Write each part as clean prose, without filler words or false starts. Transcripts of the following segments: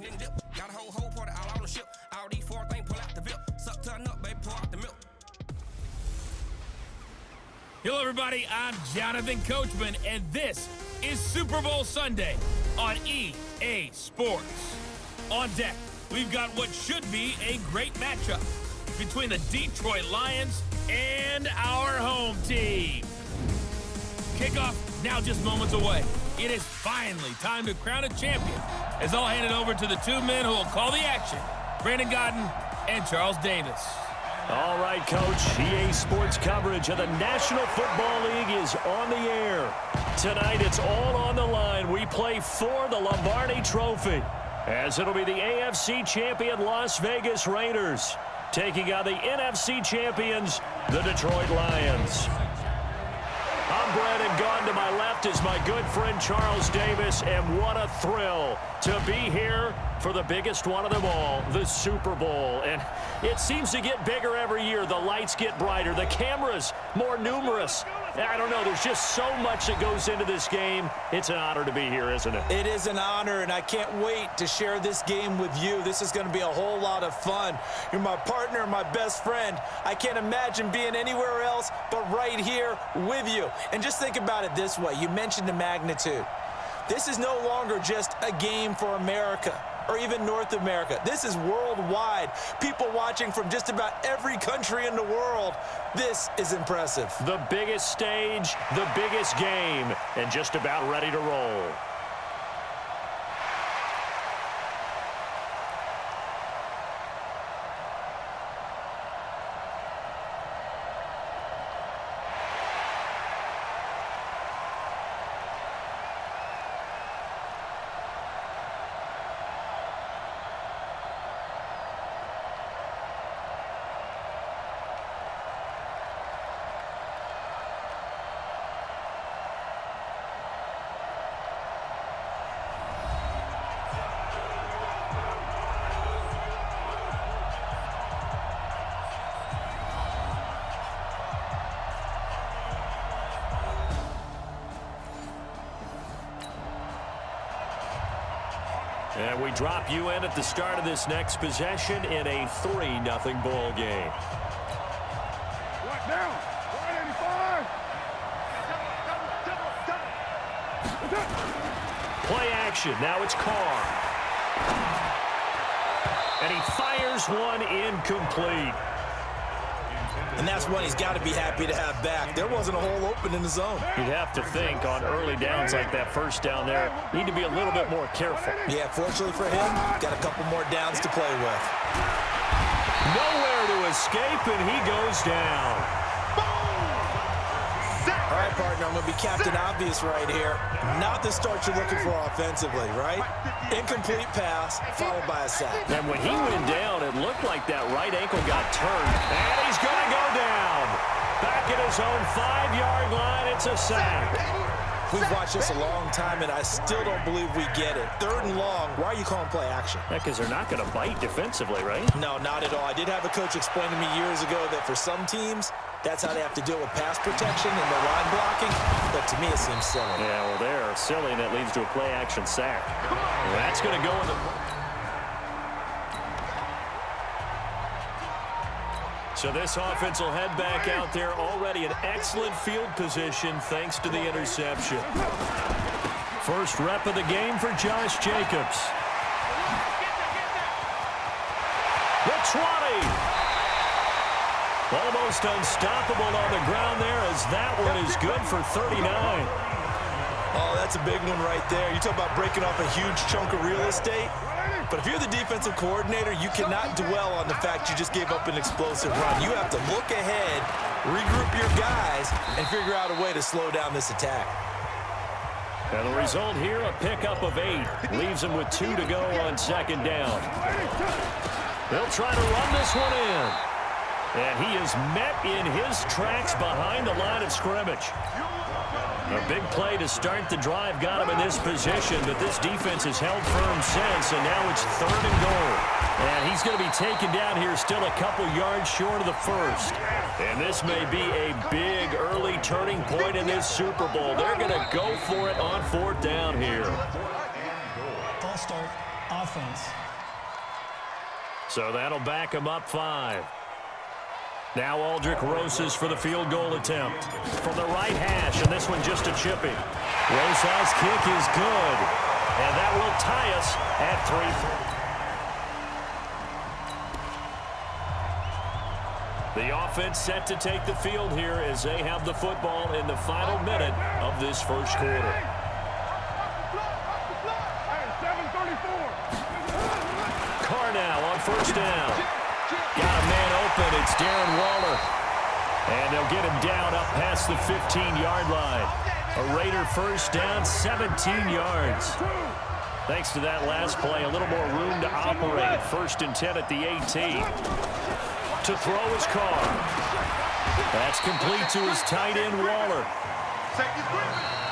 then dip. Got a whole party all on the ship. All these four things pull out the VIP. Suck, turn up, baby, pour out the milk. Hello, everybody. I'm Jonathan Coachman, and this is Super Bowl Sunday on EA Sports. On deck, we've got what should be a great matchup between the Detroit Lions and our home team. Kickoff now just moments away. It is finally time to crown a champion, as I'll hand it over to the two men who will call the action, Brandon Godden and Charles Davis. All right, Coach. EA Sports coverage of the National Football League is on the air. Tonight, it's all on the line. We play for the Lombardi Trophy, as it'll be the AFC champion Las Vegas Raiders taking on the NFC champions, the Detroit Lions. I'm Brandon Godden. To my left is my good friend Charles Davis, and what a thrill to be here for the biggest one of them all, the Super Bowl. And it seems to get bigger every year. The lights get brighter, the cameras more numerous. I don't know, there's just so much that goes into this game. It's an honor to be here, isn't it? It is an honor, and I can't wait to share this game with you. This is going to be a whole lot of fun. You're my partner, my best friend. I can't imagine being anywhere else but right here with you. And just think about it this way. You mentioned the magnitude. This is no longer just a game for America or even North America. This is worldwide. People watching from just about every country in the world. This is impressive. The biggest stage, the biggest game, and just about ready to roll. And we drop you in at the start of this next possession in a 3-0 ball game. Down. 185. Play action. Now it's Carr. And he fires one incomplete. And that's one he's got to be happy to have back. There wasn't a hole open in the zone. You'd have to think on early downs like that first down there, need to be a little bit more careful. Yeah, fortunately for him, got a couple more downs to play with. Nowhere to escape, and he goes down. All right, partner, I'm going to be Captain Obvious right here. Not the start you're looking for offensively, right? Incomplete pass, followed by a sack. And when he went down, it looked like that right ankle got turned. And he's going to go down. Back at his own 5-yard line, it's a sack. We've watched this a long time, and I still don't believe we get it. 3rd and long, why are you calling play action? Because they're not going to bite defensively, right? No, not at all. I did have a coach explain to me years ago that for some teams, that's how they have to deal with pass protection and the line blocking. But to me, it seems silly. Yeah, well, they're silly, and that leads to a play-action sack. That's going to go in the... So this offense will head back out there, already in excellent field position thanks to the interception. First rep of the game for Josh Jacobs. The 20. Almost unstoppable on the ground there, as that one is good for 39. Oh, that's a big one right there. You talk about breaking off a huge chunk of real estate. But if you're the defensive coordinator, you cannot dwell on the fact you just gave up an explosive run. You have to look ahead, regroup your guys, and figure out a way to slow down this attack. And the result here, a pickup of 8. Leaves him with 2 to go on 2nd down. They'll try to run this one in. And he is met in his tracks behind the line of scrimmage. A big play to start the drive got him in this position, but this defense has held firm since, and now it's 3rd and goal. And he's going to be taken down here still a couple yards short of the first. And this may be a big early turning point in this Super Bowl. They're going to go for it on 4th down here. False start. Offense. So that'll back him up 5. Now Aldrich Rosas for the field goal attempt. From the right hash, and this one just a chippy. Rosas' kick is good. And that will tie us at 3. The offense set to take the field here as they have the football in the final minute of this first quarter. Carr now on first down. Got a man open. It's Darren Waller. And they'll get him down up past the 15-yard line. A Raider first down, 17 yards. Thanks to that last play, a little more room to operate. First and 10 at the 18. To throw his Carr. That's complete to his tight end, Waller.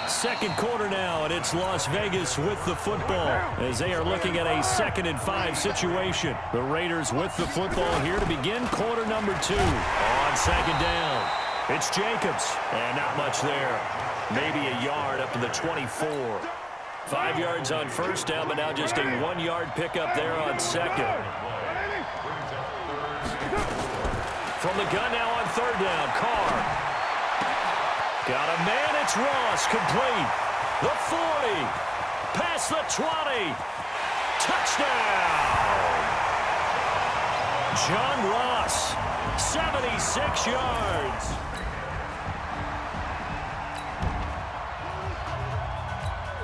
Second quarter now, and it's Las Vegas with the football as they are looking at a 2nd and 5 situation. The Raiders with the football here to begin quarter number 2. On second down, it's Jacobs, and not much there. Maybe a yard up to the 24. 5 yards on first down, but now just a 1-yard pickup there on second. From the gun now on third down, Carr. Got a man, it's Ross, complete. The 40, past the 20. Touchdown! John Ross, 76 yards.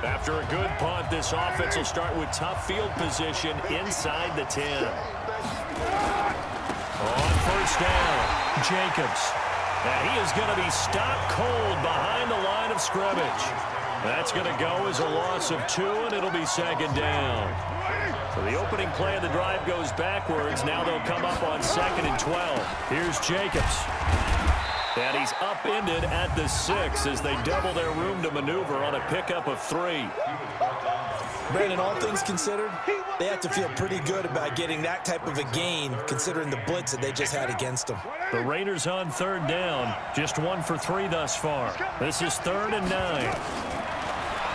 After a good punt, this offense will start with tough field position inside the 10. On first down, Jacobs. And he is going to be stopped cold behind the line of scrimmage. That's going to go as a loss of 2, and it'll be second down. So the opening play of the drive goes backwards. Now they'll come up on 2nd and 12. Here's Jacobs. And he's upended at the 6 as they double their room to maneuver on a pickup of 3. Brandon, all things considered, they have to feel pretty good about getting that type of a gain considering the blitz that they just had against them. The Raiders on third down, just 1 for 3 thus far. This is 3rd and 9.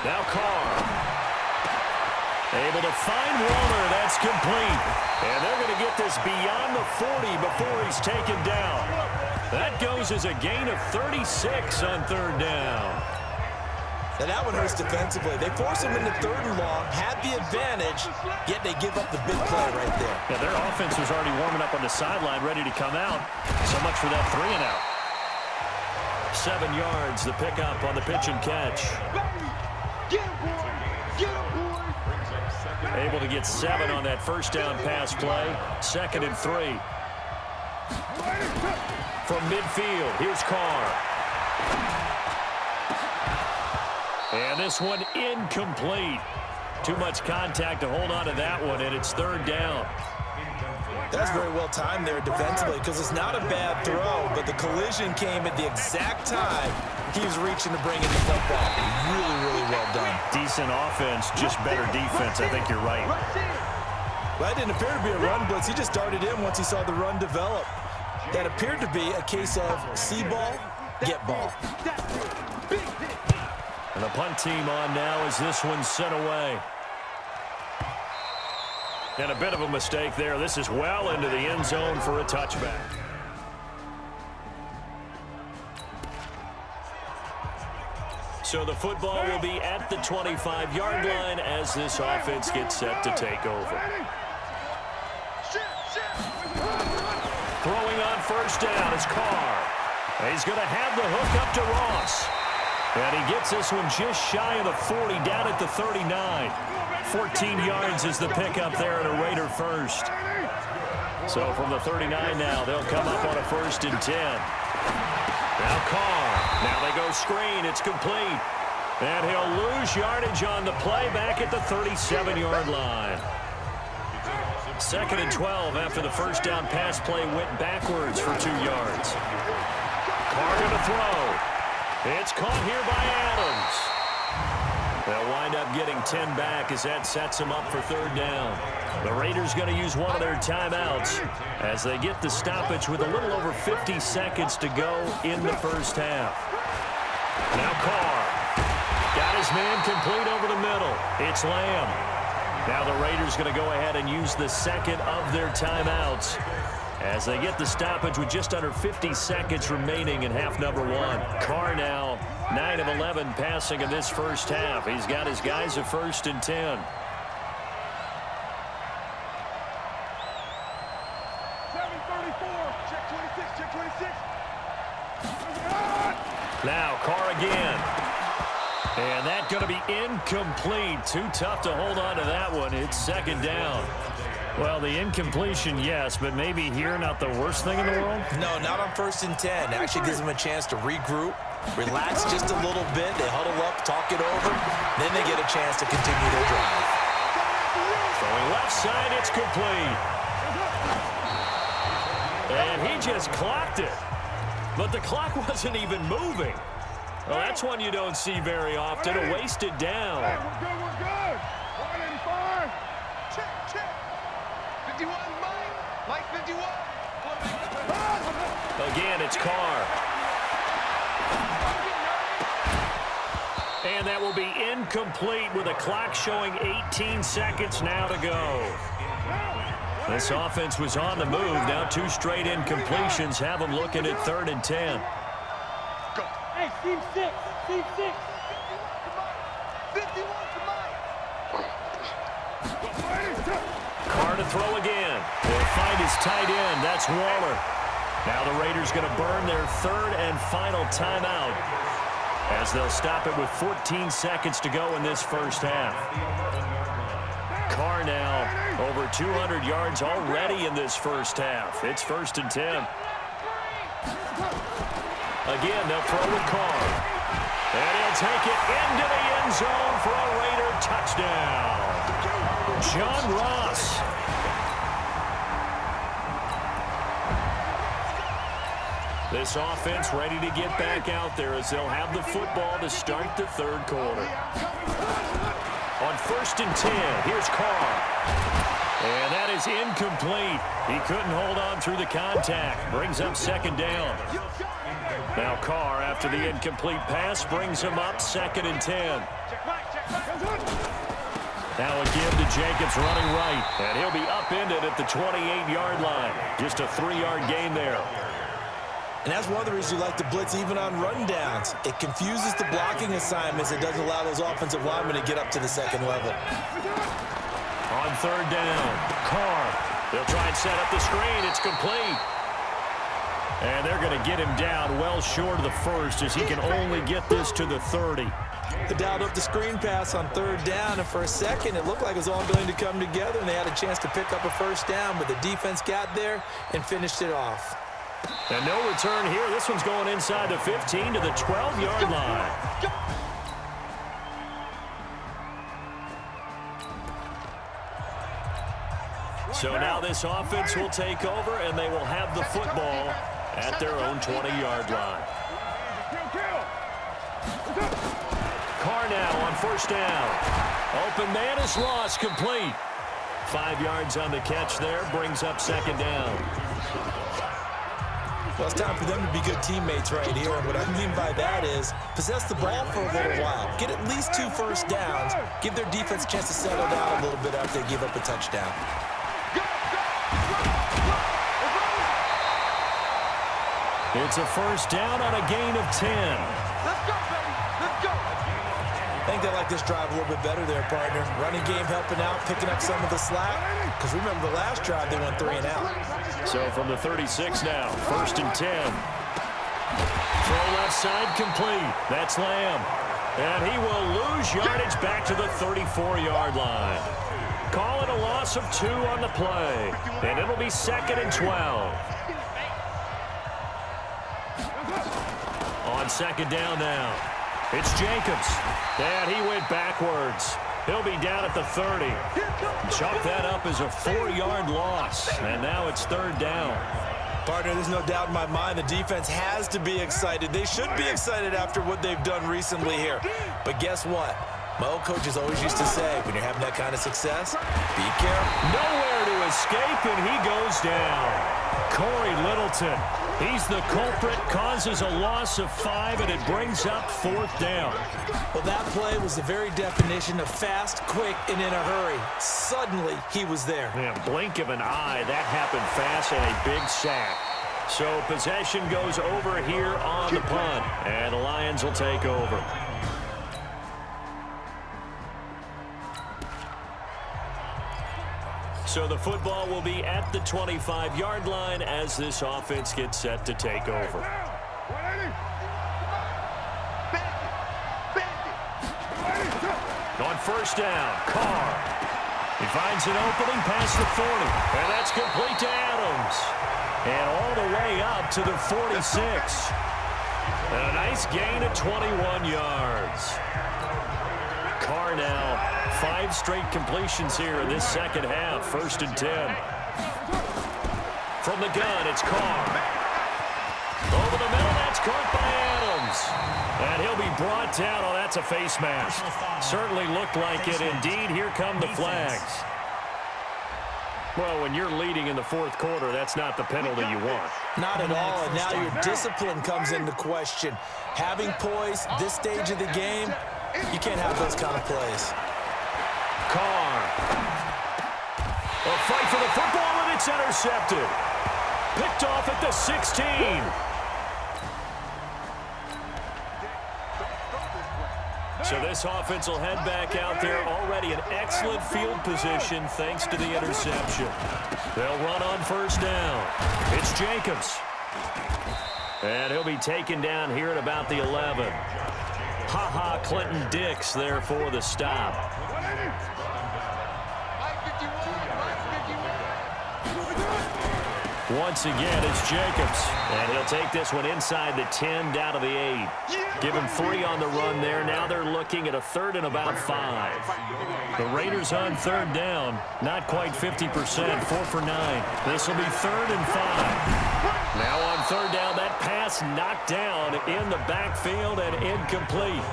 Now Carr. Able to find Waller. That's complete. And they're going to get this beyond the 40 before he's taken down. That goes as a gain of 36 on third down. And that one hurts defensively. They force him into 3rd and long, had the advantage, yet they give up the big play right there. Yeah, their offense was already warming up on the sideline, ready to come out. So much for that 3 and out. 7 yards, the pickup on the pitch and catch. Able to get 7 on that first down pass play. 2nd and 3. From midfield, here's Carr. And this one incomplete. Too much contact to hold on to that one, and it's 3rd down. That's very well timed there defensively because it's not a bad throw, but the collision came at the exact time he was reaching to bring in the football. Really, really well done. Decent offense, just better defense. I think you're right. Well, that didn't appear to be a run blitz. He just darted in once he saw the run develop. That appeared to be a case of see ball, get ball. And the punt team on now as this one's sent away. And a bit of a mistake there. This is well into the end zone for a touchback. So the football will be at the 25-yard line as this offense gets set to take over. Throwing on first down is Carr. He's going to have the hook up to Ross. And he gets this one just shy of the 40, down at the 39. 14 yards is the pickup there at a Raider first. So from the 39 now, they'll come up on a 1st and 10. Now Carr. Now they go screen. It's complete. And he'll lose yardage on the play back at the 37-yard line. 2nd and 12 after the first down pass play went backwards for 2 yards. Carr going to throw. It's caught here by Adams. They'll wind up getting 10 back as that sets them up for 3rd down. The Raiders going to use one of their timeouts as they get the stoppage with a little over 50 seconds to go in the first half. Now Carr. Got his man complete over the middle. It's Lamb. Now the Raiders going to go ahead and use the second of their timeouts as they get the stoppage with just under 50 seconds remaining in half number one. Carr now 9 of 11 passing in this first half. He's got his guys at 1st and 10. 7:34. Check 26. Check 26. Now Carr again. And that's going to be incomplete. Too tough to hold on to that one. It's 2nd down. Well, the incompletion, yes, but maybe here not the worst thing in the world? No, not on 1st and 10. Actually gives them a chance to regroup, relax just a little bit. They huddle up, talk it over. Then they get a chance to continue their drive. Throwing left side, it's complete. And he just clocked it. But the clock wasn't even moving. Well, that's one you don't see very often, a wasted down. Hey, we're good, we're good. 185. Check, check. 51, Mike 51. Again, it's Carr. And that will be incomplete with a clock showing 18 seconds now to go. This offense was on the move. Now 2 straight incompletions have them looking at 3rd and 10. Hey, Steve 6. Steve 6. 51 to Mike. Carr to throw again. They'll find his tight end. That's Waller. Now the Raiders going to burn their 3rd and final timeout as they'll stop it with 14 seconds to go in this first half. Carr now over 200 yards already in this first half. It's 1st and 10. Again, they'll throw with Carr. And he'll take it into the end zone for a Raider touchdown. John Ross. This offense ready to get back out there as they'll have the football to start the 3rd quarter. On 1st and 10, here's Carr. And that is incomplete. He couldn't hold on through the contact. Brings up 2nd down. Now Carr, after the incomplete pass, brings him up 2nd and 10. Now a give to Jacobs running right. And he'll be upended at the 28-yard line. Just a 3-yard gain there. And that's one of the reasons you like to blitz even on rundowns. It confuses the blocking assignments. It doesn't allow those offensive linemen to get up to the 2nd level. On 3rd down, Carr. They'll try and set up the screen. It's complete. And they're going to get him down well short of the 1st as he can only get this to the 30. They dialed up the screen pass on 3rd down, and for a second it looked like it was all going to come together, and they had a chance to pick up a 1st down, but the defense got there and finished it off. And no return here. This one's going inside the 15 to the 12-yard line. So now this offense will take over, and they will have the football at their own 20-yard line. Carr now on 1st down. Open man is lost, complete. 5 yards on the catch there, brings up 2nd down. Well, it's time for them to be good teammates right here. And what I mean by that is possess the ball for a little while. Get at least 2 1st downs. Give their defense a chance to settle down a little bit after they give up a touchdown. It's a 1st down on a gain of 10. Let's go, baby. Let's go. I think they like this drive a little bit better there, partner. Running game helping out, picking up some of the slack. Because remember, the last drive, they went 3 and out. So from the 36 now, 1st and 10. Throw left side complete. That's Lamb. And he will lose yardage back to the 34-yard line. Call it a loss of 2 on the play. And it'll be 2nd and 12. On 2nd down now. It's Jacobs. And he went backwards. He'll be down at the 30. Chalk that up as a 4-yard loss. And now it's 3rd down. Partner, there's no doubt in my mind the defense has to be excited. They should be excited after what they've done recently here. But guess what? My old coaches always used to say, when you're having that kind of success, be careful. Nowhere to escape, and he goes down. Corey Littleton He's the culprit, causes a loss of 5, and it brings up 4th down. Well, that play was the very definition of fast, quick, and in a hurry. Suddenly, he was there. Yeah, blink of an eye, that happened fast, and a big sack. So possession goes over here on the punt, and the Lions will take over. So the football will be at the 25-yard line as this offense gets set to take over. On 1st down, Carr. He finds an opening past the 40, and that's complete to Adams. And all the way up to the 46. And a nice gain of 21 yards. Carr now 5 straight completions here in this second half. 1st and 10. From the gun, it's Carr. Over the middle, that's caught by Adams. And he'll be brought down. Oh, that's a face mask. Certainly looked like it. Indeed, here come the flags. Well, when you're leading in the 4th quarter, that's not the penalty you want. Not at all, and now your discipline comes into question. Having poise this stage of the game, you can't have those kind of plays. Carr. A fight for the football, and it's intercepted. Picked off at the 16. So this offense will head back out there. Already an excellent field position thanks to the interception. They'll run on 1st down. It's Jacobs. And he'll be taken down here at about the 11. Ha-ha, Clinton Dix there for the stop. Once again, it's Jacobs. And he'll take this one inside the 10 down to the 8. Give him 3 on the run there. Now they're looking at a 3rd and about 5. The Raiders on 3rd down. Not quite 50%. 4 for 9. This will be 3rd and 5. Now on 3rd down, that pass knocked down in the backfield and incomplete.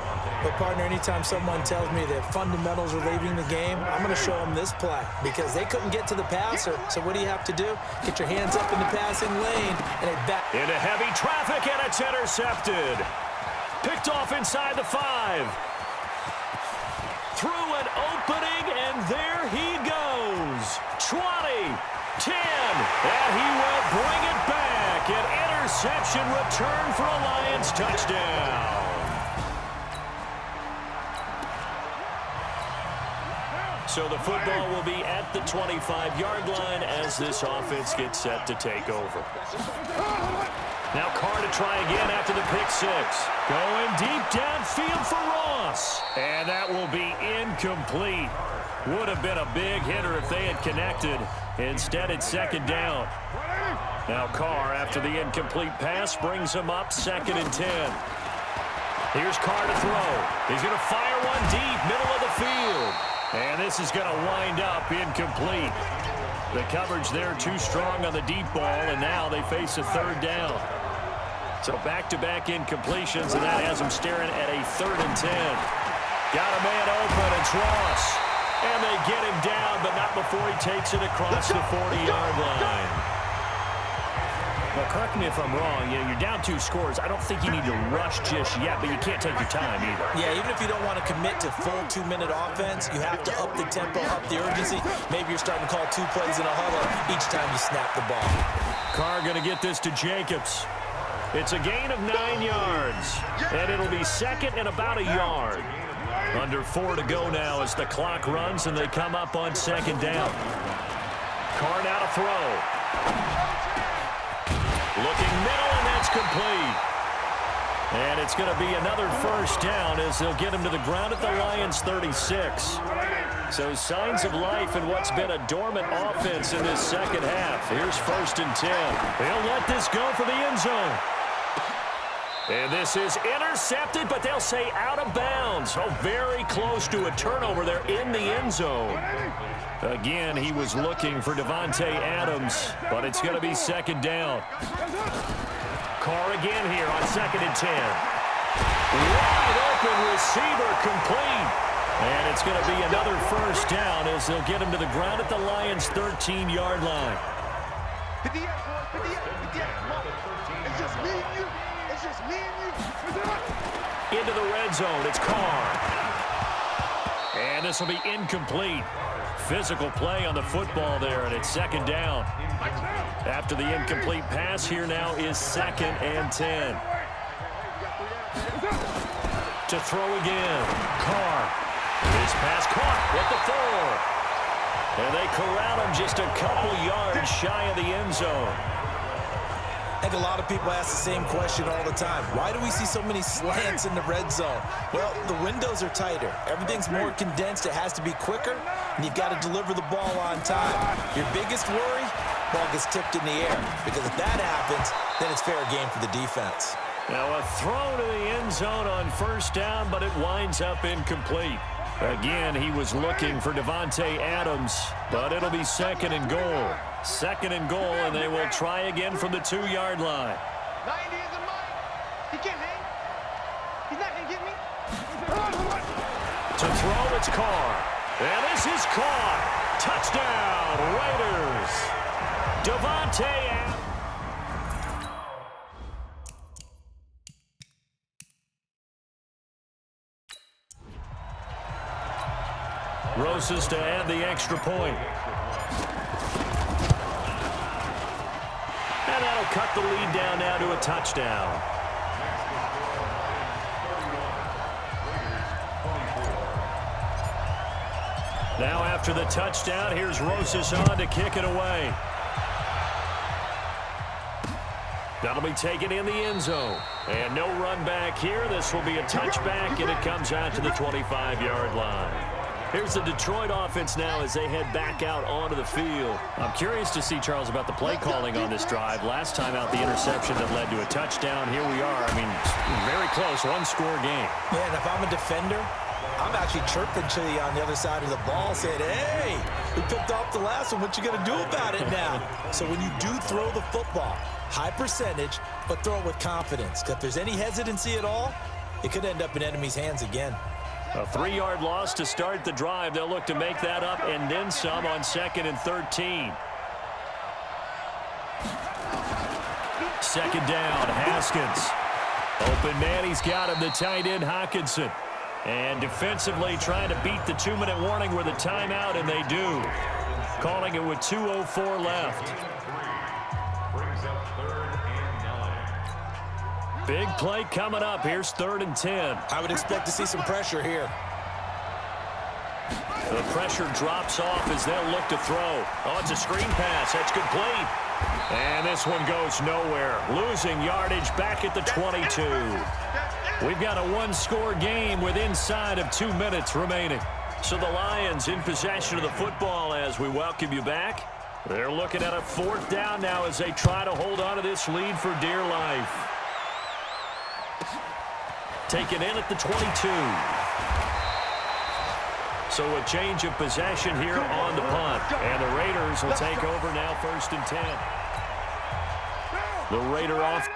But, partner, anytime someone tells me that fundamentals are leaving the game, I'm going to show them this play because they couldn't get to the passer. So what do you have to do? Get your hands up in the passing lane and it back. Into heavy traffic, and it's intercepted. Picked off inside the 5. Through an opening, and there he goes. 20, 10, and he will bring it back. An interception return for a Lions touchdown. So the football will be at the 25-yard line as this offense gets set to take over. Now Carr to try again after the pick 6. Going deep downfield for Ross. And that will be incomplete. Would have been a big hitter if they had connected. Instead, it's 2nd down. Now Carr, after the incomplete pass, brings him up 2nd and 10. Here's Carr to throw. He's going to fire one deep, middle of the field. And this is going to wind up incomplete. The coverage there too strong on the deep ball, and now they face a 3rd down. So back-to-back incompletions, and that has them staring at a 3rd and 10. Got a man open, it's Ross. And they get him down, but not before he takes it across the 40-yard line. Well, correct me if I'm wrong. You know, you're down 2 scores. I don't think you need to rush just yet, but you can't take your time either. Yeah, even if you don't want to commit to full 2-minute offense, you have to up the tempo, up the urgency. Maybe you're starting to call 2 plays in a huddle each time you snap the ball. Carr going to get this to Jacobs. It's a gain of 9 yards, and it'll be 2nd and about a yard. Under 4 to go now as the clock runs, and they come up on 2nd down. Carr now to throw. Looking middle, and that's complete. And it's going to be another 1st down as they'll get him to the ground at the Lions' 36. So signs of life in what's been a dormant offense in this second half. Here's 1st and 10. They'll let this go for the end zone. And this is intercepted, but they'll say out of bounds. Oh, very close to a turnover there in the end zone. Again, he was looking for Davante Adams, but it's going to be 2nd down. Carr again here on 2nd and 10. Wide open receiver complete. And it's going to be another 1st down as they'll get him to the ground at the Lions' 13-yard line. 58, boys, 58, 58. Come on. It's just me and you. It's just me and you. Into the red zone. It's Carr. And this will be incomplete. Physical play on the football there, and it's second down. After the incomplete pass, here now is 2nd and 10. To throw again. Carr. His pass caught with the 4. And they corral him just a couple yards shy of the end zone. I think a lot of people ask the same question all the time. Why do we see so many slants in the red zone? Well, the windows are tighter. Everything's more condensed. It has to be quicker, and you've got to deliver the ball on time. Your biggest worry, ball gets tipped in the air. Because if that happens, then it's fair game for the defense. Now a throw to the end zone on first down, but it winds up incomplete. Again, he was looking for Davante Adams, but it'll be 2nd and goal. 2nd and goal, and they will try again from the 2-yard line. 90 isn't mine. He can't hang. He's not going to get me. To throw, it's Carr. And this is caught. Touchdown, Raiders. Davante Adams. Rosas to add the extra point. And that'll cut the lead down now to a touchdown. Now after the touchdown, here's Rosas on to kick it away. That'll be taken in the end zone. And no run back here. This will be a touchback, and it comes out to the 25-yard line. Here's the Detroit offense now as they head back out onto the field. I'm curious to see, Charles, about the play calling on this drive. Last time out, the interception that led to a touchdown. Here we are. I mean, very close, one-score game. Yeah, and if I'm a defender, I'm actually chirping to you on the other side of the ball saying, hey, we picked off the last one. What you going to do about it now? So when you do throw the football, high percentage, but throw it with confidence. Because if there's any hesitancy at all, it could end up in enemy's hands again. A 3-yard loss to start the drive. They'll look to make that up and then some on 2nd and 13. 2nd down, Haskins. Open man, he's got him, the tight end, Hawkinson. And defensively trying to beat the 2-minute warning with a timeout, and they do. Calling it with 2:04 left. Big play coming up. Here's 3rd and 10. I would expect to see some pressure here. The pressure drops off as they'll look to throw. Oh, it's a screen pass. That's complete. And this one goes nowhere. Losing yardage back at the 22. We've got a one-score game with inside of 2 minutes remaining. So the Lions in possession of the football as we welcome you back. They're looking at a 4th down now as they try to hold on to this lead for dear life. Taken in at the 22. So a change of possession here on the punt. And the Raiders will take over now 1st and 10. The Raider off.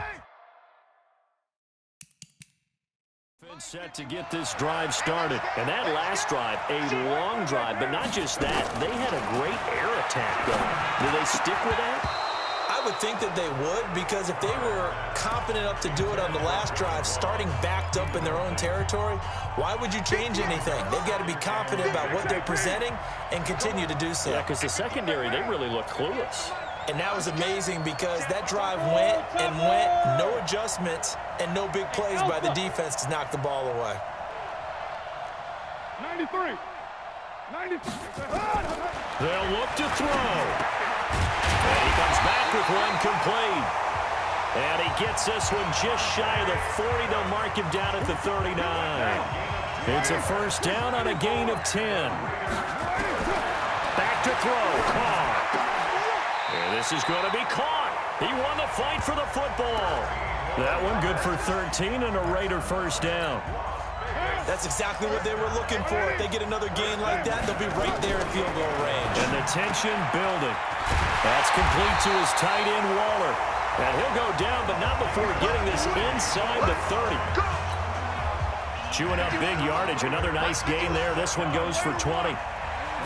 Set to get this drive started. And that last drive, a long drive, but not just that. They had a great air attack going. Do they stick with that? I would think that they would, because if they were confident enough to do it on the last drive, starting backed up in their own territory, why would you change anything? They've got to be confident about what they're presenting and continue to do so. Yeah, because the secondary, they really look clueless. And that was amazing because that drive went and went, no adjustments, and no big plays by the defense to knock the ball away. 93. 93. They'll look to throw. And he comes back with one complete. And he gets this one just shy of the 40. They'll mark him down at the 39. It's a 1st down on a gain of 10. Back to throw. Carr. And this is going to be caught. He won the fight for the football. That one good for 13 and a Raider 1st down. That's exactly what they were looking for. If they get another gain like that, they'll be right there in field goal range. And the tension building. That's complete to his tight end, Waller. And he'll go down, but not before getting this inside the 30. Chewing up big yardage. Another nice gain there. This one goes for 20.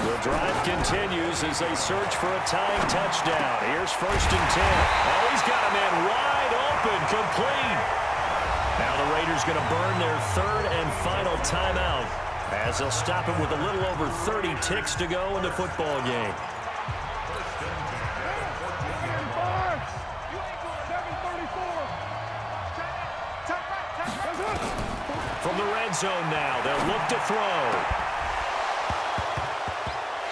The drive continues as they search for a tying touchdown. Here's 1st and 10. Oh, he's got a man wide open, complete. Now the Raiders going to burn their 3rd and final timeout as they'll stop it with a little over 30 ticks to go in the football game. From the red zone now, they'll look to throw.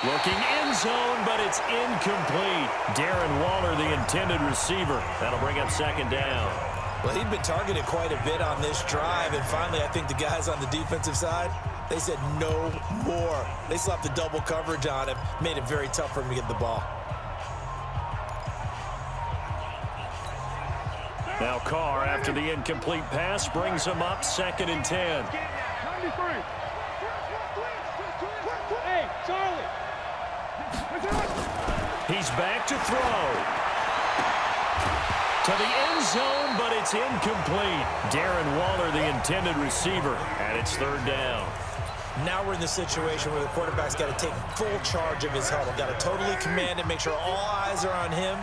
Looking end zone, but it's incomplete. Darren Waller, the intended receiver. That'll bring up 2nd down. Well, he'd been targeted quite a bit on this drive, and finally I think the guys on the defensive side, they said no more. They slapped the double coverage on him, made it very tough for him to get the ball. Now Carr, after the incomplete pass, brings him up 2nd and 10. 93. Hey, Charlie. He's back to throw. To the end zone, but it's incomplete. Darren Waller, the intended receiver, and it's 3rd down. Now we're in the situation where the quarterback's got to take full charge of his huddle. Got to totally command it, make sure all eyes are on him.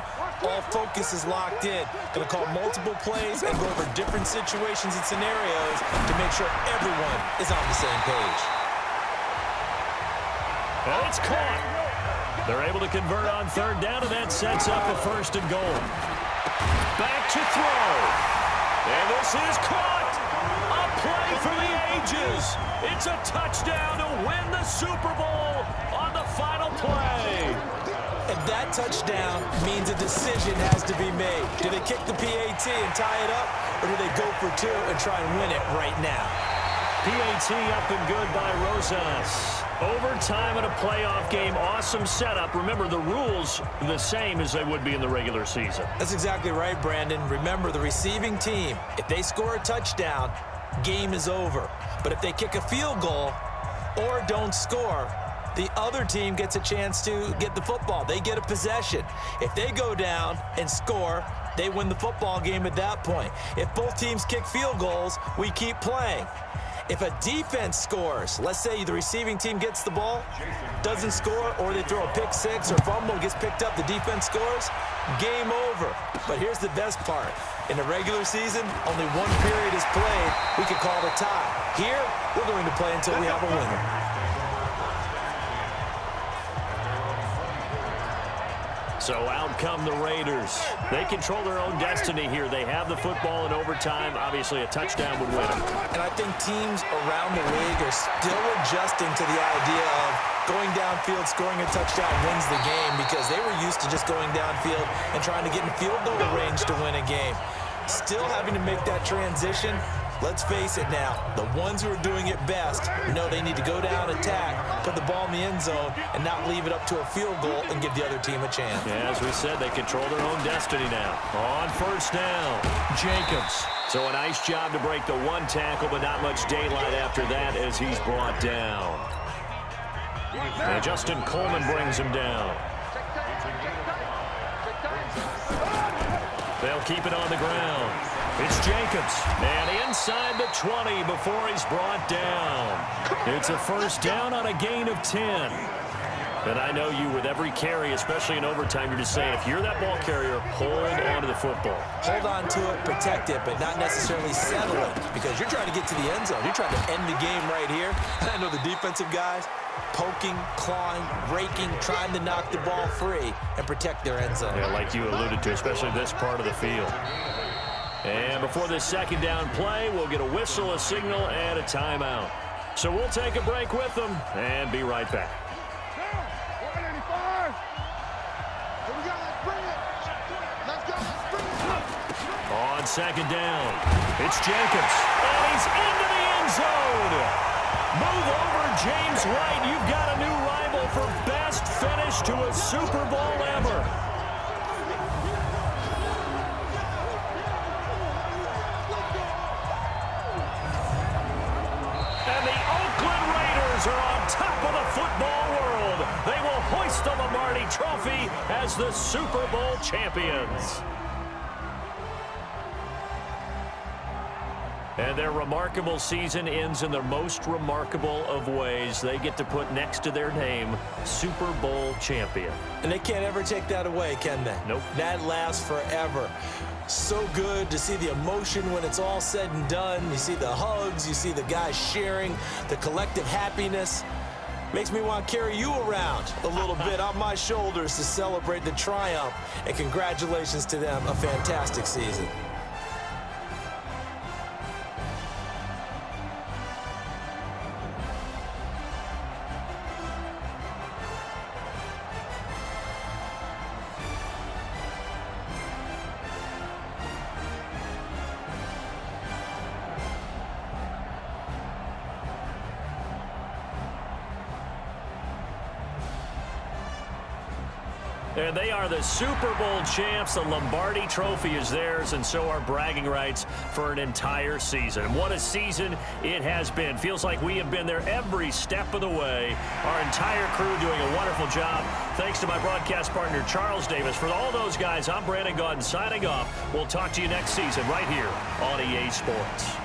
All focus is locked in. Going to call multiple plays and go over different situations and scenarios to make sure everyone is on the same page. And it's caught. They're able to convert on 3rd down, and that sets up a 1st and goal. Back to throw. And this is caught. A play for the ages. It's a touchdown to win the Super Bowl on the final play. And that touchdown means a decision has to be made. Do they kick the PAT and tie it up, or do they go for 2 and try and win it right now? PAT up and good by Rosas. Overtime in a playoff game, awesome setup. Remember, the rules are the same as they would be in the regular season. That's exactly right, Brandon. Remember, the receiving team, if they score a touchdown, game is over. But if they kick a field goal or don't score, the other team gets a chance to get the football. They get a possession. If they go down and score, they win the football game at that point. If both teams kick field goals, we keep playing. If a defense scores, let's say the receiving team gets the ball, doesn't score, or they throw a pick 6 or fumble, gets picked up, the defense scores, game over. But here's the best part. In the regular season, only 1 period is played. We could call it a tie. Here, we're going to play until we have a winner. So out come the Raiders. They control their own destiny here. They have the football in overtime. Obviously, a touchdown would win them. And I think teams around the league are still adjusting to the idea of going downfield, scoring a touchdown wins the game, because they were used to just going downfield and trying to get in field goal range to win a game. Still having to make that transition. Let's face it now, the ones who are doing it best know they need to go down, attack, put the ball in the end zone, and not leave it up to a field goal and give the other team a chance. Yeah, as we said, they control their own destiny now. On 1st down, Jacobs. So a nice job to break the 1 tackle, but not much daylight after that as he's brought down. And Justin Coleman brings him down. They'll keep it on the ground. It's Jacobs, and inside the 20 before he's brought down. It's a 1st down on a gain of 10. And I know you, with every carry, especially in overtime, you're just saying, if you're that ball carrier, hold on to the football. Hold on to it, protect it, but not necessarily settle it, because you're trying to get to the end zone. You're trying to end the game right here. And I know the defensive guys, poking, clawing, raking, trying to knock the ball free and protect their end zone. Yeah, like you alluded to, especially this part of the field. And before this 2nd down play, we'll get a whistle, a signal, and a timeout. So we'll take a break with them and be right back. On 2nd down, it's Jacobs, and he's into the end zone. Move over, James White. You've got a new rival for best finish to a Super Bowl ever. Are on top of the football world. They will hoist the Lombardi Trophy as the Super Bowl champions. And their remarkable season ends in the most remarkable of ways. They get to put next to their name, Super Bowl champion. And they can't ever take that away, can they? Nope. That lasts forever. So good to see the emotion when it's all said and done. You see the hugs, you see the guys sharing, the collective happiness. Makes me want to carry you around a little bit on my shoulders to celebrate the triumph. And congratulations to them, a fantastic season. And they are the Super Bowl champs. The Lombardi Trophy is theirs, and so are bragging rights for an entire season. What a season it has been. Feels like we have been there every step of the way. Our entire crew doing a wonderful job. Thanks to my broadcast partner, Charles Davis. For all those guys, I'm Brandon Gaudin signing off. We'll talk to you next season right here on EA Sports.